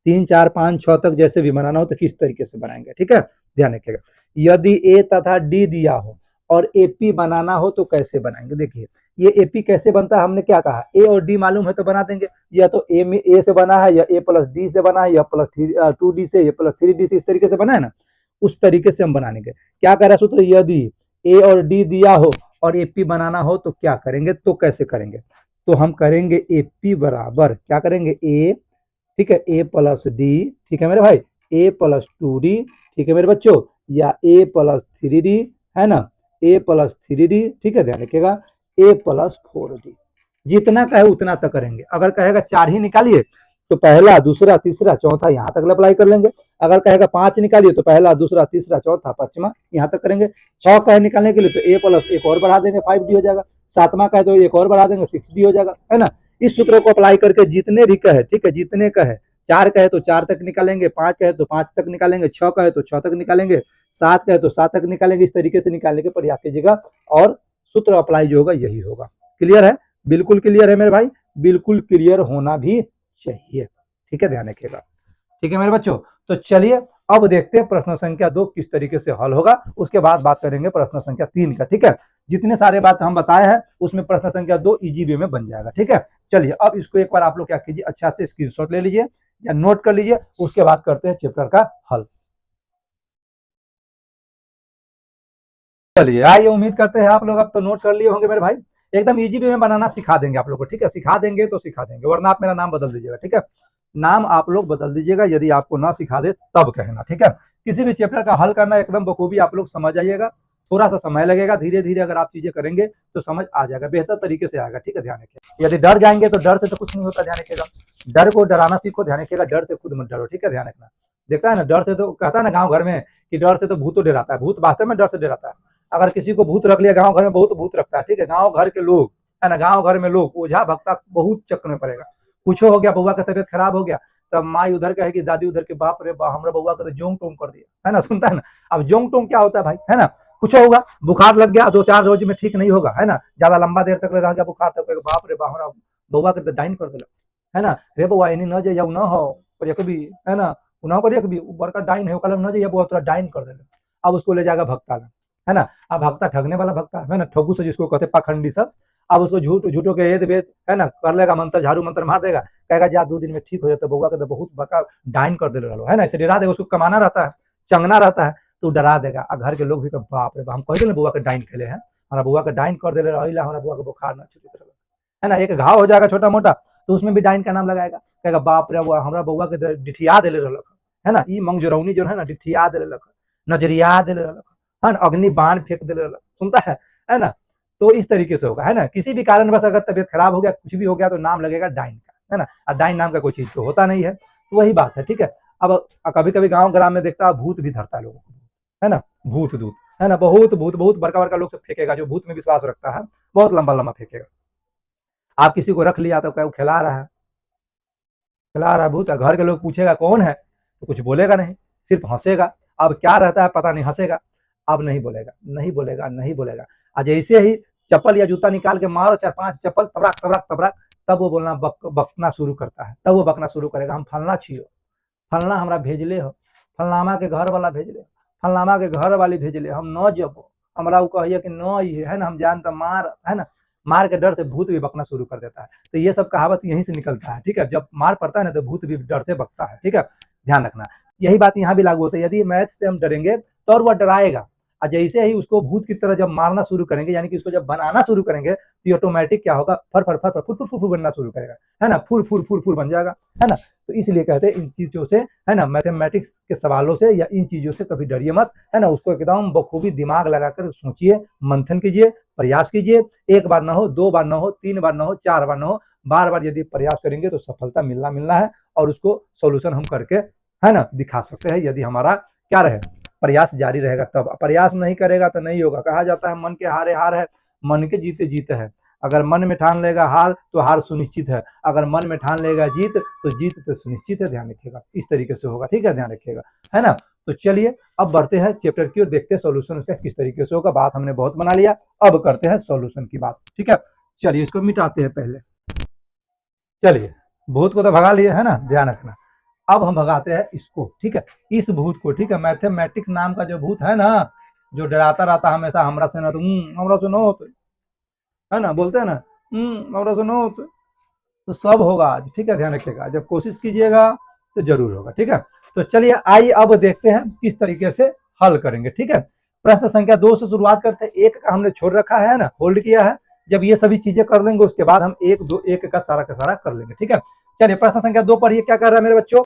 3 4 5 6 तक जैसे भी बनाना हो तो किस तरीके से बनाएंगे, ठीक है, ध्यान रखिएगा। यदि ए तथा डी दिया हो और एपी बनाना हो तो कैसे बनाएंगे? देखिए ये एपी कैसे बनता है, हमने क्या कहा, ए और डी मालूम है तो बना देंगे। या तो ए में ए से बना है, या A+D से बना है, या +2D से, या +3D से, इस तरीके से बना है ना, उस तरीके से हम बनाएंगे। क्या कह रहा है सूत्र? यदि ए और डी दिया हो और एपी बनाना हो तो क्या करेंगे, तो कैसे करेंगे? तो हम करेंगे एपी बराबर, क्या करेंगे, ए, ठीक है, A+D, ठीक है मेरे भाई, A+2D, ठीक है मेरे बच्चों, या A+3D, है ना, A+3D, ठीक है, ध्यान रखिएगा, A+4D। जितना कहे उतना तक करेंगे। अगर कहेगा 4 ही निकालिए तो पहला दूसरा तीसरा चौथा यहाँ तक अप्लाई कर लेंगे। अगर कहेगा 5 निकालिए तो पहला दूसरा तीसरा चौथा पांचवा यहाँ तक करेंगे। 6 कहे निकालने के लिए तो a प्लस एक और बढ़ा देंगे 5d हो जाएगा। 7वां कहे तो एक और बढ़ा देंगे 6d हो जाएगा, है ना। इस सूत्र को अप्लाई करके जितने भी कहे, ठीक है, जितने कहे, 4 कहे तो 4 तक निकालेंगे, 5 कहे तो 5 तक निकालेंगे, 6 कहे तो 6 तक निकालेंगे, 7 कहे तो 7 तक निकालेंगे। इस तरीके से निकालने के प्रयास कीजिएगा और सूत्र अप्लाई जो होगा यही होगा। क्लियर है? बिल्कुल क्लियर है मेरे भाई, बिल्कुल क्लियर होना भी चाहिए, ठीक है, ध्यान रखिएगा। ठीक है मेरे बच्चों, तो चलिए अब देखते हैं प्रश्न संख्या 2 किस तरीके से हल होगा, उसके बाद बात करेंगे प्रश्न संख्या 3 का। ठीक है, जितने सारे बात हम बताए हैं उसमें प्रश्न संख्या 2 इजी वे में बन जाएगा। ठीक है, चलिए अब इसको एक बार आप लोग क्या कीजिए, अच्छा से स्क्रीनशॉट ले लीजिए या नोट कर लीजिए, उसके बाद करते हैं चैप्टर का हल। चलिए आइए, उम्मीद करते हैं आप लोग अब तो नोट कर लिए होंगे मेरे भाई। एकदम इजी वे में बनाना सिखा देंगे आप लोग को, ठीक है, सिखा देंगे तो सिखा देंगे, वरना आप मेरा नाम बदल दीजिएगा। ठीक है, नाम आप लोग बदल दीजिएगा यदि आपको ना सिखा दे तब कहना। ठीक है, किसी भी चैप्टर का हल करना एकदम बखूबी आप लोग समझ आइएगा, थोड़ा सा समय लगेगा, धीरे धीरे अगर आप चीजें करेंगे तो समझ आ जाएगा, बेहतर तरीके से आएगा। ठीक है, ध्यान रखिए, यदि डर जाएंगे तो डर से तो कुछ नहीं होता, ध्यान रखिएगा। डर को डराना सीखो, ध्यान रखिएगा, डर से खुद मत डरो। ठीक है, ध्यान रखना। देखता है ना, डर से तो कहता है ना गाँव घर में कि डर से तो भूत डराता है, भूत वास्तव में डर से डराता है। अगर किसी को भूत रख लिया गाँव घर में, बहुत भूत रखता है। ठीक है, गाँव घर के लोग, है ना, गाँव घर में लोग ओझा भक्ता बहुत चक्कर में पड़ेगा। कुछ हो गया, बउआ का तबियत खराब हो गया, तब माई उधर कहेगी, दादी उधर के, बाप रे बा, हमरा बउआ का तो जोंग टोंग कर दिया, है ना, सुनता है ना। अब जोंग टोंग क्या होता है भाई, है ना, कुछ होगा, बुखार लग गया 2-4 रोज में ठीक नहीं होगा, है ना, ज्यादा लंबा देर तक रह गया बुखार, तक बाप रे बा, हमरा बउआ के तो डाइन कर दिला, है ना, रे बउआ इन्हीं न जाइए न हो पर एक भी, है ना, उन्हों कर एक भी बड़का डाइन है, कल न जाइए बउआ तोरा डाइन कर दिला। अब उसको ले जाएगा भक्ता, है ना। अब भक्ता ठगने वाला भक्ता, है ना, ठगू से जिसको कहते पाखंडी सब। अब उसको झूठों के एद वेद, है ना, कर लेगा, मंत्र झाड़ू मंत्र मार देगा, कहेगा जा 2 दिन में ठीक हो जाता, बउआ के तो बहुत बड़का डाइन कर दे रहा, है ना, इसे डरा देगा। उसको कमाना रहता है, चंगना रहता है, तो डरा देगा। और घर के लोग भी बाप रे बाप, हम कह दिले बउआ के डाइन खेले हैं, हमारा बउआ के डाइन कर दे रहा, हमारा बउआ के बुखार ना छूटे, है ना। एक घाव हो जाएगा छोटा मोटा तो उसमें भी डाइन का नाम लगाएगा, कहेगा बाप रे बउआ, हमारा बउआ के डिठिया दे रहा, है ना, ई मंगजरौनी जो है ना, डिठिया दे रहा, नजरिया दे रहा, है ना, अग्नि बाण फेंक दे रहा, सुनता है ना। तो इस तरीके से होगा, है ना। किसी भी कारण बस अगर तबियत खराब हो गया, कुछ भी हो गया, तो नाम लगेगा डाइन का, है ना। और डाइन नाम का कोई चीज तो होता नहीं है, तो वही बात है। ठीक है, अब कभी कभी गाँव ग्राम में देखता है भूत भी धरता है लोगों को, है ना, भूत दूत, है ना, बहुत भूत, बहुत बड़का बड़का लोग से फेंकेगा, जो भूत में विश्वास रखता है, बहुत लंबा लंबा फेंकेगा। आप किसी को रख लिया तो क्या खिला रहा है, खिला रहा है भूत, घर के लोग पूछेगा कौन है तो कुछ बोलेगा नहीं, सिर्फ हंसेगा। अब क्या रहता है पता नहीं, हंसेगा, अब नहीं बोलेगा, नहीं बोलेगा, नहीं बोलेगा। आज जैसे ही चप्पल या जूता निकाल के मारो 4-5 चप्पल, तबराक तबराक तबराक, तब वो बोलना बकना शुरू करता है, तब वो बकना शुरू करेगा, हम फलना छियो, फलना हमरा भेजले हो, फलनामा के घर वाला भेजले, फलनामा के घर वाली भेजले, हम न जबो, हमरा वो कहिए कि न ये, है ना, हम जानता मार, है ना, मार के डर से भूत भी बकना शुरू कर देता है। तो ये सब कहावत यहीं से निकलता है। ठीक है, जब मार पड़ता है ना तो भूत भी डर से बकता है। ठीक है, ध्यान रखना, यही बात यहाँ भी लागू होता है। यदि मैथ से हम डरेंगे तो और वह डराएगा, और जैसे ही उसको भूत की तरह जब मारना शुरू करेंगे, यानी कि उसको जब बनाना शुरू करेंगे, तो ऑटोमेटिक क्या होगा, फर फर फर फर फुर फुर फुर बनना शुरू करेगा, है ना, फुर फुर फुर फुर बन जाएगा, है ना। तो इसलिए कहते हैं इन चीजों से, है ना, मैथमेटिक्स के सवालों से या इन चीजों से कभी डरिए मत, है ना। उसको एकदम बखूबी दिमाग लगाकर सोचिए, मंथन कीजिए, प्रयास कीजिए। 1 बार ना हो, 2 बार ना हो, 3 बार ना हो, 4 बार ना हो, बार बार यदि प्रयास करेंगे तो सफलता मिलना है, और उसको सोल्यूशन हम करके, है ना, दिखा सकते हैं, यदि हमारा क्या रहे, प्रयास जारी रहेगा। तब प्रयास नहीं करेगा तो नहीं होगा। कहा जाता है मन के हारे हार है, मन के जीते जीत है। अगर मन में ठान लेगा हार तो हार सुनिश्चित है, अगर मन में ठान लेगा जीत तो जीत तो सुनिश्चित है। ध्यान रखिएगा, इस तरीके से होगा। ठीक है, ध्यान रखिएगा, है ना। तो चलिए अब बढ़ते हैं चैप्टर की और देखते हैं सॉल्यूशन उसका किस तरीके से होगा। बात हमने बहुत बना लिया, अब करते हैं सॉल्यूशन की बात। ठीक है, चलिए इसको मिटाते हैं पहले। चलिए, भूत को तो भगा लिए, है ना, ध्यान रखना। अब हम भगाते हैं इसको। ठीक है, इस भूत को। ठीक है, मैथमेटिक्स नाम का जो भूत है ना, जो डराता रहता हमेशा, हमरा से ना तो हमरा से नो, है ना, बोलते हैं ना हमरा से नो, तो सब होगा आज। ठीक है, ध्यान रखिएगा, जब कोशिश कीजिएगा तो जरूर होगा। ठीक है, तो चलिए आइए अब देखते हैं किस तरीके से हल करेंगे। ठीक है, प्रश्न संख्या 2 से शुरुआत करते हैं। 1 का हमने छोड़ रखा है ना, होल्ड किया है। जब ये सभी चीजें कर लेंगे उसके बाद हम 1 का सारा कर लेंगे। ठीक है, चलिए प्रश्न संख्या 2 पढ़िए, क्या कह रहा है मेरे बच्चों,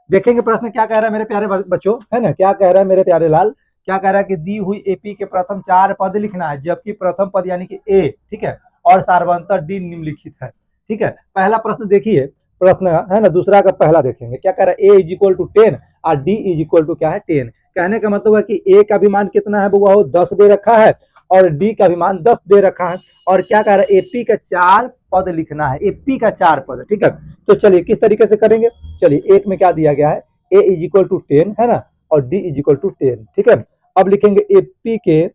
देखेंगे प्रश्न क्या कह रहा है मेरे प्यारे बच्चों, है ना, क्या कह रहा है मेरे प्यारे लाल, क्या कह रहा है कि दी हुई एपी के प्रथम 4 पद लिखना है, जबकि प्रथम पद यानी कि ए, ठीक है, और सार्वंतर डी निम्नलिखित है। ठीक है, पहला प्रश्न देखिए, प्रश्न है ना दूसरा का पहला देखेंगे, क्या कह रहा है, ए इज इक्वल टू 10 और डी इज इक्वल टू क्या है 10। कहने का मतलब है कि ए का भी मान कितना है बुआ, 10 दे रखा है और डी का भी मान 10 दे रखा है, और क्या कह रहा है एपी का 4 पद लिखना है, एपी का 4 पद। ठीक है, तो चलिए किस तरीके से करेंगे, चलिए एक में क्या दिया गया है, ए इज इक्वल टू 10 है ना, और डी इज इक्वल टू 10। ठीक है, अब लिखेंगे एपी के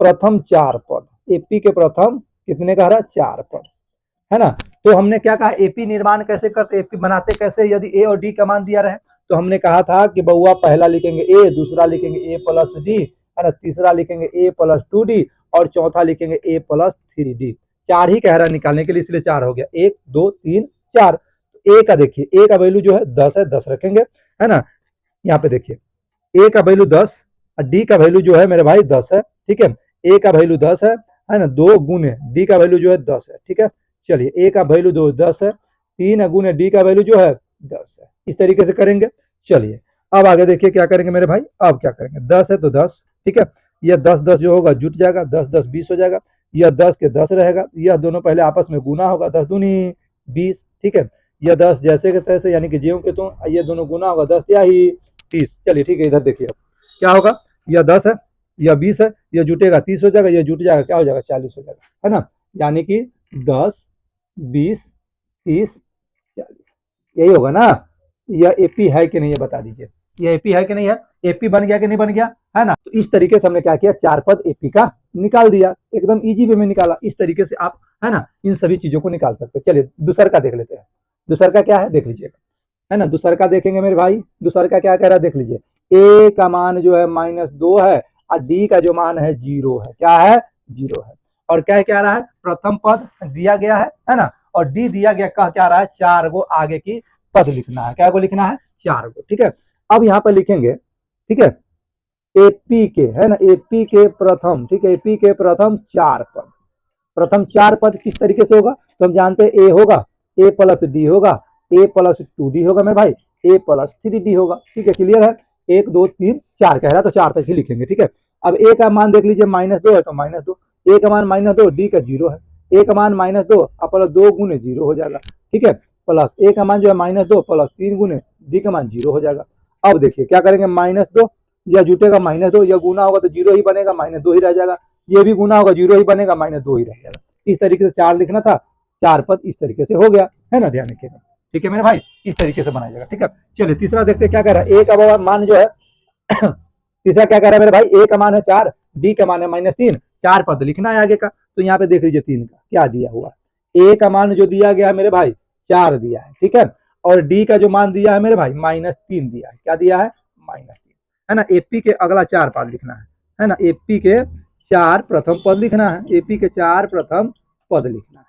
प्रथम 4 पद, एपी के प्रथम कितने कह रहा है 4 पद, है ना। तो हमने क्या कहा, एपी निर्माण कैसे करते, एपी बनाते कैसे, यदि ए और डी का मान दिया रहे तो हमने कहा था कि बउआ पहला लिखेंगे ए, दूसरा लिखेंगे ए प्लस डी, है ना, तीसरा लिखेंगे ए प्लस 2d और चौथा लिखेंगे ए प्लस 3d। 4 ही कह रहा है निकालने के लिए, इसलिए 4 हो गया, 1 2 3 4। ए का देखिए, ए का वैल्यू जो है 10 है, 10 रखेंगे, है ना। यहाँ पे देखिए ए का वैल्यू 10 और डी का वैल्यू जो है मेरे भाई 10 है। ठीक है, ए का वैल्यू 10 है ना, 2 गुने डी का वैल्यू जो है 10 है। ठीक है, चलिए ए का वैल्यू 10 है, 3 गुने डी का वैल्यू जो है 10 है। इस तरीके से करेंगे। चलिए अब आगे देखिए क्या करेंगे मेरे भाई, अब क्या करेंगे, 10 है तो 10, ठीक है, यह 10 10 जो होगा जुट जाएगा, 10 10 20 हो जाएगा, यह 10 के 10 रहेगा, यह दोनों पहले आपस में गुना होगा, 10 दूनी 20। ठीक है, यह 10 जैसे के तैसे यानी कि ज्यों के त्यों, ये दोनों गुना होगा, 10 या ही 30। चलिए ठीक है, इधर देखिए अब क्या होगा, यह 10 है, यह 20 है, यह जुटेगा 30 हो जाएगा, यह जुट जाएगा क्या हो जाएगा 40 हो जाएगा, है ना। यानी कि 10 20 30 40 यही होगा ना। यह एपी है कि नहीं ये बता दीजिए, यह एपी है कि नहीं है, एपी बन गया कि नहीं बन गया, है ना। तो इस तरीके से हमने क्या किया, 4 पद एपी का निकाल दिया, एकदम इजी वे में निकाला। इस तरीके से आप है ना इन सभी चीजों को निकाल सकते हैं। चलिए दूसर का देख लेते हैं, दूसर का क्या है देख लीजिएगा, है ना। दूसर का देखेंगे मेरे भाई, दूसर का क्या कह रहा है देख लीजिए, ए का मान जो है -2 है और डी का जो मान है 0 है, क्या है 0 है। और क्या कह रहा है, प्रथम पद दिया गया है ना, और डी दिया गया, कह क्या रहा है 4 गो आगे की पद लिखना है, क्या को लिखना है 4 गो। ठीक है, अब यहाँ पर लिखेंगे, ठीक है, एपी के, है ना, एपी के प्रथम, ठीक है, एपी के प्रथम 4 पद, प्रथम 4 पद किस तरीके से होगा, तो हम जानते हैं ए होगा, ए प्लस डी होगा, ए प्लस 2d होगा मेरे भाई, ए प्लस 3d होगा। ठीक है, क्लियर है, 1 2 3 4 कह रहा है तो 4 तक ही लिखेंगे। ठीक है, अब ए का मान देख लीजिए -2 है तो -2, ए का मान -2, डी का 0 है, ए का मान -2 और प्लस 2 गुने 0 हो जाएगा। ठीक है, प्लस ए का मान जो है -2 प्लस 3 गुने डी का मान 0 हो जाएगा। अब देखिए क्या करेंगे, -2 यह जुटेगा -2, यह गुना होगा तो 0 ही बनेगा, -2 ही रह जाएगा, ये भी गुना होगा 0 ही बनेगा, -2 ही रह जाएगा। इस तरीके से 4 लिखना था, 4 पद इस तरीके से हो गया, है ना, ध्यान रखिएगा। ठीक है मेरे भाई, इस तरीके से बनाया जाएगा। ठीक है, चलिए तीसरा देखते हैं क्या कह रहा है, ए का मान जो है तीसरा क्या कह रहा है मेरे भाई, ए का मान है 4, डी का मान है -3, 4 पद लिखना है आगे का। तो यहाँ पे देख लीजिए 3 का क्या दिया हुआ, ए का मान जो दिया गया है मेरे भाई 4 दिया है, ठीक है, और डी का जो मान दिया है मेरे भाई -3 दिया है, क्या दिया है -3, है ना। एपी के अगला 4 पद लिखना है ना, एपी के 4 प्रथम पद लिखना है, एपी के 4 प्रथम पद लिखना है।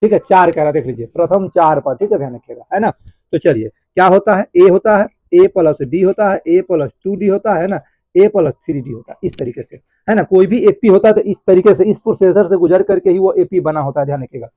ठीक है, 4 कह रहा देख लीजिए, प्रथम 4 पद, ठीक है, ध्यान रखिएगा, है ना। तो चलिए क्या होता है, ए होता है, ए प्लस डी होता है, ए प्लस 2d होता है ना, ए प्लस 3d होता है, इस तरीके से, है ना। कोई भी एपी होता है तो इस तरीके से, इस प्रोसेसर से गुजर करके ही वो एपी बना होता है, ध्यान रखिएगा।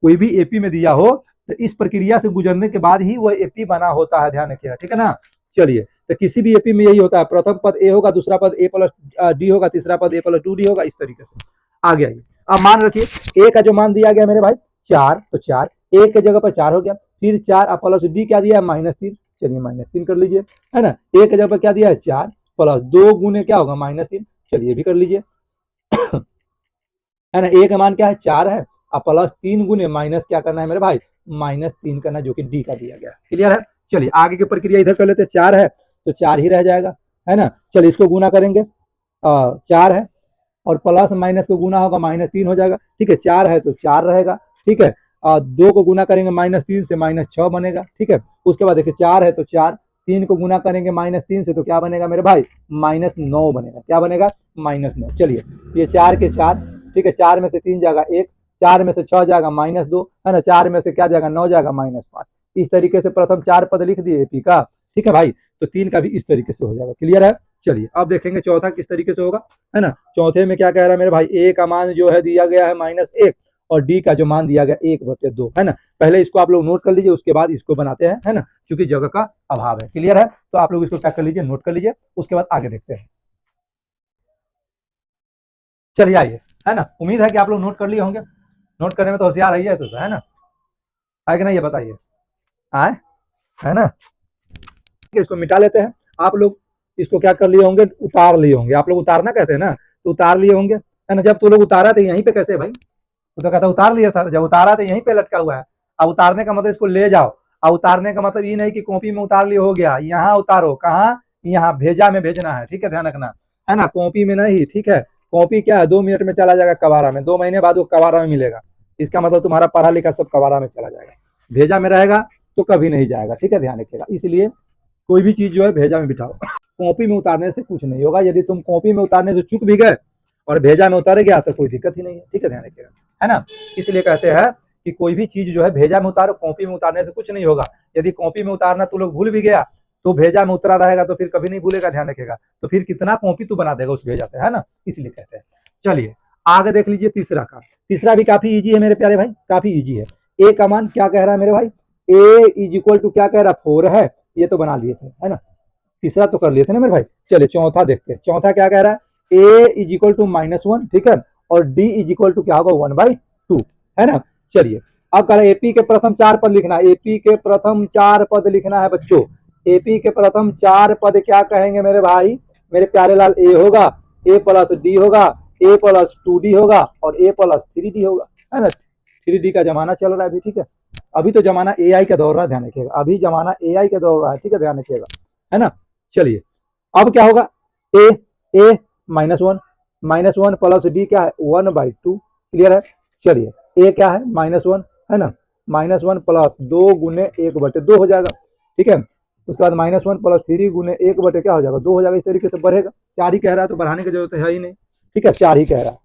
कोई भी एपी में दिया हो तो इस प्रक्रिया से गुजरने के बाद ही वो एपी बना होता है, ध्यान रखिएगा, ठीक है ना। चलिए तो किसी भी एपी में यही होता है, प्रथम पद ए होगा, दूसरा पद ए प्लस डी होगा, तीसरा पद ए प्लस 2d होगा, इस तरीके से आगे आइए। अब मान रखिए ए का जो मान दिया गया मेरे भाई 4, तो 4 ए के जगह पर 4 हो गया, फिर 4 प्लस डी क्या दिया है -3, चलिए -3 कर लीजिए, है ना। ए के जगह पर क्या दिया है 4 प्लस 2 गुने क्या होगा -3, चलिए भी कर लीजिए, है ना। ए का मान क्या है 4 है, और प्लस 3 गुने माइनस क्या करना है मेरे भाई -3 करना, जो कि डी का दिया गया, क्लियर है। चलिए आगे की प्रक्रिया इधर कर लेते हैं, 4 है तो 4 ही रह जाएगा, है ना। चलिए इसको गुना करेंगे, 4 है और प्लस माइनस को गुना होगा -3 हो जाएगा, ठीक है, 4 है तो 4 रहेगा, ठीक है, 2 को गुना करेंगे -3 से -6 बनेगा, ठीक है। उसके बाद देखिए 4 है तो 4, 3 को गुना करेंगे -3 से तो क्या बनेगा मेरे भाई -9 बनेगा, क्या बनेगा -9। चलिए ये 4 के 4, ठीक है, 4 में से 3 जाएगा 1, 4 में से 6 जाएगा -2, है ना, 4 में से क्या जाएगा 9 जाएगा -5। इस तरीके से प्रथम 4 पद लिख दिए एपी का, ठीक है भाई। तो 3 का भी इस तरीके से हो जाएगा, क्लियर है। चलिए अब देखेंगे चौथा किस तरीके से होगा, है ना। चौथे में क्या कह रहा है मेरे भाई, ए का मान जो है दिया गया है -1 और डी का जो मान दिया गया 1/2, है ना। पहले इसको आप लोग नोट कर लीजिए, उसके बाद इसको बनाते हैं, है ना, क्योंकि जगह का अभाव है, क्लियर है। तो आप लोग इसको क्या कर लीजिए, नोट कर लीजिए, उसके बाद आगे देखते हैं। चलिए आइए, है ना, उम्मीद है कि आप लोग नोट कर लिए होंगे, नोट करने में तो होशियार है तो है ना, है कि नहीं ये बताइए। आए, है ना। इसको मिटा लेते हैं। आप लोग इसको क्या कर लिए होंगे, उतार लिए होंगे। आप लोग उतारना कहते हैं ना, तो उतार लिए होंगे, है ना। जब तू लोग उतारा तो यहीं पे कैसे भाई, तो कहता उतार लिया सर, जब उतारा तो यहीं पे लटका हुआ है। अब उतारने का मतलब इसको ले जाओ। अब उतारने का मतलब ये नहीं कि कॉपी में उतार लिए हो गया, यहाँ उतारो, कहाँ, यहाँ भेजा में भेजना है, ठीक है, ध्यान रखना, है ना, कॉपी में नहीं, ठीक है। कॉपी क्या है, 2 मिनट में चला जाएगा कबारा में, 2 महीने बाद वो कबारा में मिलेगा। इसका मतलब तुम्हारा पढ़ा लिखा सब कबारा में चला जाएगा। भेजा में रहेगा तो कभी नहीं जाएगा, ठीक है, ध्यान रखिएगा। इसलिए कोई भी चीज जो है भेजा में बिठाओ। कॉपी में उतारने से कुछ नहीं होगा। यदि तुम कॉपी में उतारने से चूक भी गए और भेजा में उतार गया तो कोई दिक्कत ही नहीं है, ठीक है, ध्यान रखिएगा, है ना। इसलिए कहते हैं कि कोई भी चीज जो है भेजा में उतारो, कॉपी में उतारने से कुछ नहीं होगा। यदि कॉपी में उतारना तू लोग भूल भी गया तो भेजा में उतरा रहेगा तो फिर कभी नहीं भूलेगा, ध्यान रखिएगा। तो फिर कितना कॉपी तू बना देगा उस भेजा से, है ना, इसलिए कहते हैं। चलिए आगे देख लीजिए तीसरा का। तीसरा भी काफी इजी है मेरे प्यारे भाई, काफी इजी है। ए का मान क्या कह रहा है मेरे भाई, ए इज इक्वल टू क्या कह रहा है, 4 है। ये तो बना लिए थे, है ना। तीसरा तो कर लिए थे ना मेरे भाई। चलिए चौथा देखते हैं। चौथा क्या कह रहा है, ए इज इक्वल टू -1, ठीक है, और डी इज इक्वल टू क्या होगा, 1/2, है ना। चलिए अब कह रहा है एपी के प्रथम 4 पद लिखना है। एपी के प्रथम 4 पद लिखना है बच्चों। एपी के प्रथम 4 पद क्या कहेंगे मेरे भाई, मेरे प्यारे लाल, ए होगा, ए प्लस डी होगा, ए प्लस 2D होगा और ए प्लस 3D होगा, है ना। 3D का जमाना चल रहा है अभी, ठीक है। अभी तो जमाना AI का दौर रहा है, ध्यान रखिएगा। अभी जमाना AI का दौर रहा है, ठीक है, ध्यान रखिएगा, है ना। चलिए अब क्या होगा, ए ए -1, -1 प्लस डी क्या है, 1/2, क्लियर है। चलिए ए क्या है, -1, है ना, -1 प्लस 2 गुने 1/2 हो जाएगा, ठीक है। उसके बाद -1 प्लस 3 गुने 1/2 क्या हो जाएगा, 2 हो जाएगा। इस तरीके से बढ़ेगा। 4 ही कह रहा है तो बढ़ाने की जरूरत है ही नहीं, ठीक है, 4 ही कह रहा है।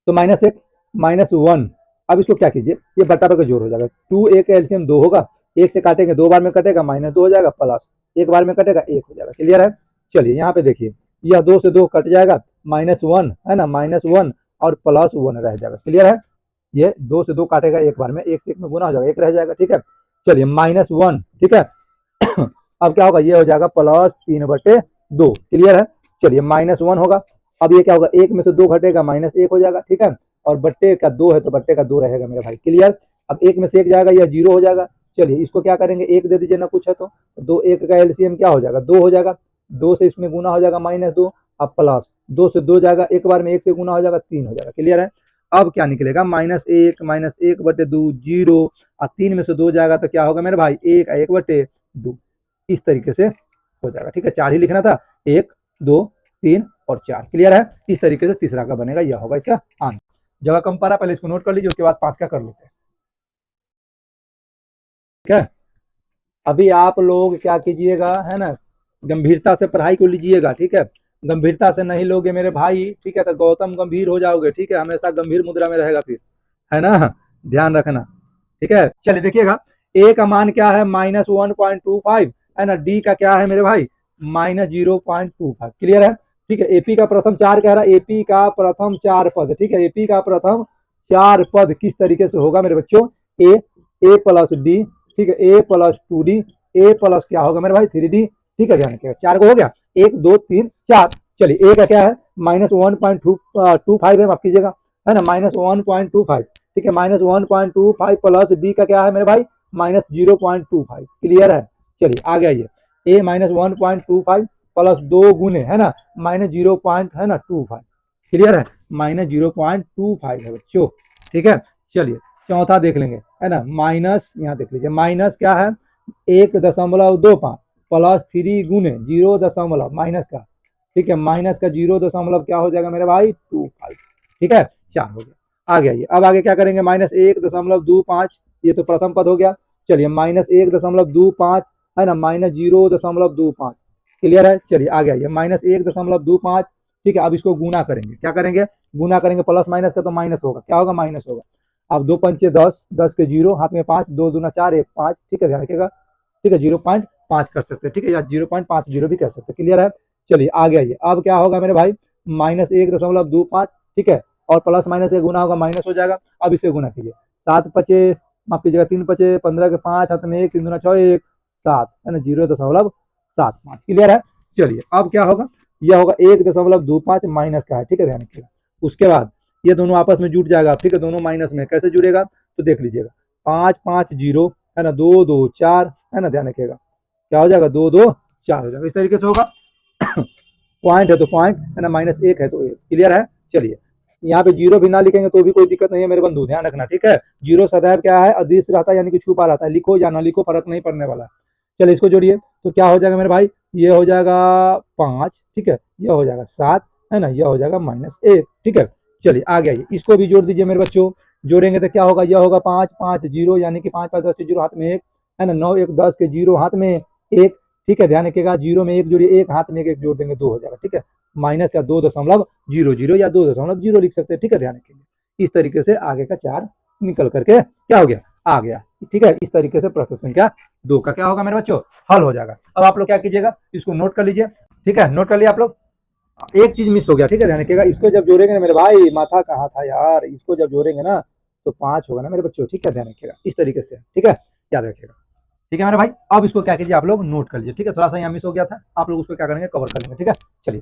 तो -1 -1, अब इसको क्या कीजिए, ये बट्टा का जोड़ हो जाएगा। 2 1 का एलसीएम 2 होगा, 1 से काटेंगे 2 बार में कटेगा, -2 हो जाएगा, प्लस 1 बार में कटेगा 1 हो जाएगा, क्लियर है। चलिए यहाँ पे देखिए, यह 2 से 2 कट जाएगा, -1, है ना, -1 और +1 रह जाएगा, क्लियर है। ये 2 से 2 काटेगा एक बार में, 1 से 1 में गुना हो जाएगा, 1 रह जाएगा, ठीक है। चलिए -1, ठीक है। अब क्या होगा, ये हो जाएगा +3/2, क्लियर है। चलिए -1 होगा। अब ये क्या होगा, 1 में से 2 घटेगा, -1 हो जाएगा, ठीक है। और बट्टे का 2 है तो बट्टे का 2 रहेगा मेरे भाई, क्लियर। अब 1 में से 1 जाएगा, यह 0 हो जाएगा। चलिए इसको क्या करेंगे, 1 दे दीजिए ना, कुछ है तो 2 1 का एलसीएम क्या हो जाएगा, 2 हो जाएगा। 2 से इसमें गुना हो जाएगा -2, अब प्लस 2 से 2 जाएगा, एक बार में 1 से गुना हो जाएगा, 3 हो जाएगा, क्लियर है। अब क्या निकलेगा, -1 -1/2 0, और 3 में से 2 जाएगा तो क्या होगा मेरे भाई, 1 1/2, इस तरीके से हो जाएगा, ठीक है। 4 ही लिखना था, 1 2 3 और 4, क्लियर है। इस तरीके से तीसरा का बनेगा, यह होगा इसका आंसर। जगह कम पड़ा, पहले इसको नोट कर लीजिए, उसके बाद 5 का कर लेते हैं, ठीक है। अभी आप लोग क्या कीजिएगा, है ना, गंभीरता से पढ़ाई को लीजिएगा, ठीक है। गंभीरता से नहीं लोगे मेरे भाई, ठीक है, तो गौतम गंभीर हो जाओगे, ठीक है। हमेशा गंभीर मुद्रा में रहेगा फिर, है ना, ध्यान रखना, ठीक है। चलिए देखिएगा, ए का मान क्या है, -1.25, है ना। डी का क्या है मेरे भाई, -0.25, क्लियर है, ठीक है। एपी का प्रथम 4 कह रहा है, एपी का प्रथम 4 पद, ठीक है। एपी का प्रथम 4 पद किस तरीके से होगा मेरे बच्चों, ए प्लस डी, ठीक है, ए प्लस 2D, ए प्लस क्या होगा मेरे भाई 3D, ठीक है, ध्यान रखिएगा। 4 को हो गया, 1 2 3 4। चलिए ए का क्या है, -1.25 है, माफ कीजिएगा, है ना, -1.25, ठीक है। -1.25 प्लस डी का क्या है मेरे भाई, -0.25, क्लियर है। चलिए आ गया ये, ए -1.25 प्लस 2 गुने, है ना, -0. है ना 25, क्लियर है, -0.25 है बच्चों, ठीक है। चलिए चौथा देख लेंगे, है ना, माइनस, यहाँ देख लीजिए, माइनस क्या है, 1.25 प्लस 3 गुने 0. माइनस का, ठीक है, माइनस का 0. क्या हो जाएगा मेरे भाई 25, ठीक है, 4 हो गया। आ गया ये। अब आगे क्या करेंगे, -1.25, ये तो प्रथम पद हो गया। चलिए -1.25, है ना, -0.25, क्लियर है। चलिए आ गया ये, -1.25, ठीक है। अब इसको गुना करेंगे, क्या करेंगे, गुना करेंगे, प्लस माइनस का तो माइनस होगा, क्या होगा, माइनस होगा। अब 2 पंचे 10, 10 के 0, हाथ में 5, 2 दूना 4, 1 5, ठीक है, ध्यान रखिएगा, ठीक है। 0.5 कर सकते हैं, ठीक है, या 0.50 भी कर सकते हैं, क्लियर है। चलिए आ गया ये। अब क्या होगा मेरे भाई, -1.25, ठीक है, और प्लस माइनस से गुना होगा, माइनस हो जाएगा। अब इसे गुना कीजिए, 7 पचे, माफ कीजिएगा, 3 पचे 15 के 5, हाथ में 1, 3 दूना 6, 1 7, है ना, 0.75, क्लियर है। चलिए अब क्या होगा, यह होगा 1.25 माइनस का है, ठीक है, ध्यान रखिएगा। उसके बाद ये दोनों आपस में जुट जाएगा, ठीक है, दोनों माइनस में कैसे जुड़ेगा, तो देख लीजिएगा, 5 5 0, है ना, 2 2 4, है ना, ध्यान रखिएगा क्या हो जाएगा, 2 2 4 हो जाएगा, इस तरीके से होगा। पॉइंट है तो पॉइंट, है ना, -1 है तो 1, क्लियर है। चलिए यहाँ पे जीरो भी ना लिखेंगे तो भी कोई दिक्कत नहीं है मेरे बंधु, ध्यान रखना, ठीक है। जीरो सदैव क्या है, अदृश्य रहता है, यानी कि छुपा रहता है, लिखो या ना लिखो फर्क नहीं पड़ने वाला। चलिए इसको जोड़िए, तो क्या हो जाएगा मेरे भाई, ये हो जाएगा 5, ठीक है, ये हो जाएगा 7, है ना, ये हो जाएगा -1, ठीक है। चलिए आगे आइए, इसको भी जोड़ दीजिए मेरे बच्चों। जोड़ेंगे तो क्या होगा, यह होगा 5 5 0, यानी कि 5 5 10 के जीरो हाथ में 1, है ना, 9 1 10 के जीरो हाथ में 1, ठीक है। ध्यान रखिएगा, जीरो में 1 जोड़िए, 1 हाथ में 1 जोड़ देंगे 2 हो जाएगा, ठीक है। माइनस का 2.00 या 2.0 लिख सकते हैं, ठीक है, ध्यान रखिएगा। इस तरीके से आगे का 4 निकल करके क्या हो गया, आ गया, ठीक है। इस तरीके से प्रश्न संख्या 2 का क्या होगा मेरे बच्चों, हल हो जाएगा। अब आप लोग क्या कीजिएगा, इसको नोट कर लीजिए, ठीक है, नोट कर लिया आप लोग। एक चीज मिस हो गया, ठीक है, ध्यान रखिएगा, इसको जब जोड़ेंगे ना मेरे भाई, माथा कहाँ था यार, इसको जब जोड़ेंगे ना तो 5 होगा ना मेरे बच्चों, ठीक है, ध्यान रखिएगा इस तरीके से, ठीक है, याद रखिएगा, ठीक है मेरे भाई। अब इसको क्या कीजिए, आप लोग नोट कर लीजिए, ठीक है। थोड़ा सा यहाँ मिस हो गया था, आप लोग उसको क्या करेंगे, कवर कर लेंगे, ठीक है। चलिए